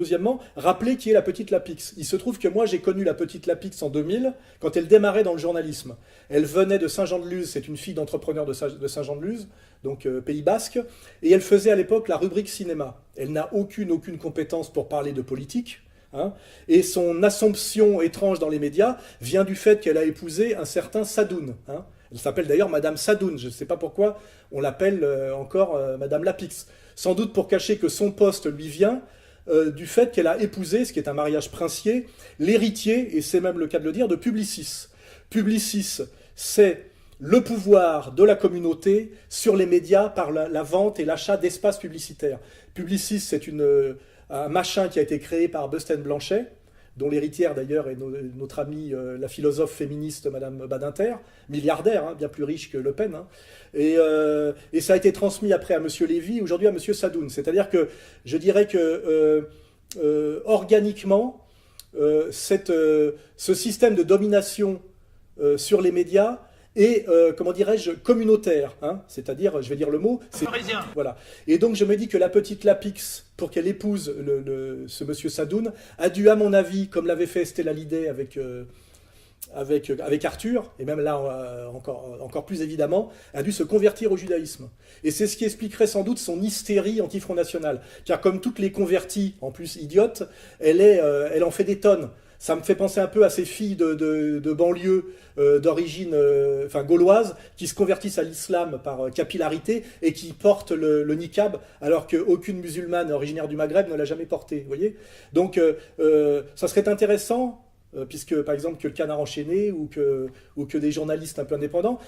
Deuxièmement, rappeler qui est la petite Lapix. Il se trouve que moi, j'ai connu la petite Lapix en 2000, quand elle démarrait dans le journalisme. Elle venait de Saint-Jean-de-Luz, c'est une fille d'entrepreneur de Saint-Jean-de-Luz, donc Pays Basque, et elle faisait à l'époque la rubrique cinéma. Elle n'a aucune compétence pour parler de politique, hein, et son assomption étrange dans les médias vient du fait qu'elle a épousé un certain Sadoun. Hein. Elle s'appelle d'ailleurs Madame Sadoun, je ne sais pas pourquoi on l'appelle encore Madame Lapix. Sans doute pour cacher que son poste lui vient du fait qu'elle a épousé, ce qui est un mariage princier, l'héritier, et c'est même le cas de le dire, de Publicis. Publicis, c'est le pouvoir de la communauté sur les médias par la vente et l'achat d'espaces publicitaires. Publicis, c'est un machin qui a été créé par Busten Blanchet, dont l'héritière d'ailleurs est notre amie, la philosophe féministe Madame Badinter, milliardaire, hein, bien plus riche que Le Pen. Hein. Et ça a été transmis après à Monsieur Lévy, aujourd'hui à Monsieur Sadoun. C'est-à-dire que je dirais que organiquement, ce système de domination sur les médias est, comment dirais-je, communautaire. Hein, c'est-à-dire, je vais dire le mot, c'est parisien. Voilà. Et donc je me dis que la petite Lapix, pour qu'elle épouse ce monsieur Sadoun, a dû, à mon avis, comme l'avait fait Estelle Hallyday avec Arthur, et même là encore plus évidemment, a dû se convertir au judaïsme. Et c'est ce qui expliquerait sans doute son hystérie anti-Front National. Car comme toutes les converties, en plus idiotes, elle en fait des tonnes. Ça me fait penser un peu à ces filles de banlieue d'origine gauloise qui se convertissent à l'islam par capillarité et qui portent le niqab alors qu'aucune musulmane originaire du Maghreb ne l'a jamais porté. Vous voyez. Donc ça serait intéressant, puisque par exemple que le Canard enchaîné ou que des journalistes un peu indépendants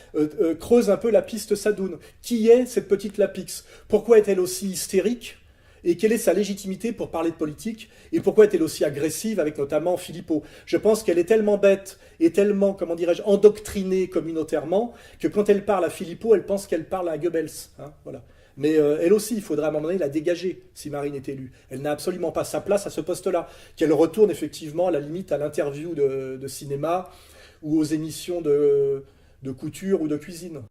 creusent un peu la piste Sadoun. Qui est cette petite Lapix? Pourquoi est-elle aussi hystérique? Et quelle est sa légitimité pour parler de politique? Et pourquoi est-elle aussi agressive avec notamment Philippot? Je pense qu'elle est tellement bête et tellement, comment dirais-je, endoctrinée communautairement que quand elle parle à Philippot, elle pense qu'elle parle à Goebbels. Hein, voilà. Mais elle aussi, il faudrait à un moment donné la dégager si Marine est élue. Elle n'a absolument pas sa place à ce poste-là. Qu'elle retourne effectivement à la limite à l'interview de cinéma ou aux émissions de couture ou de cuisine.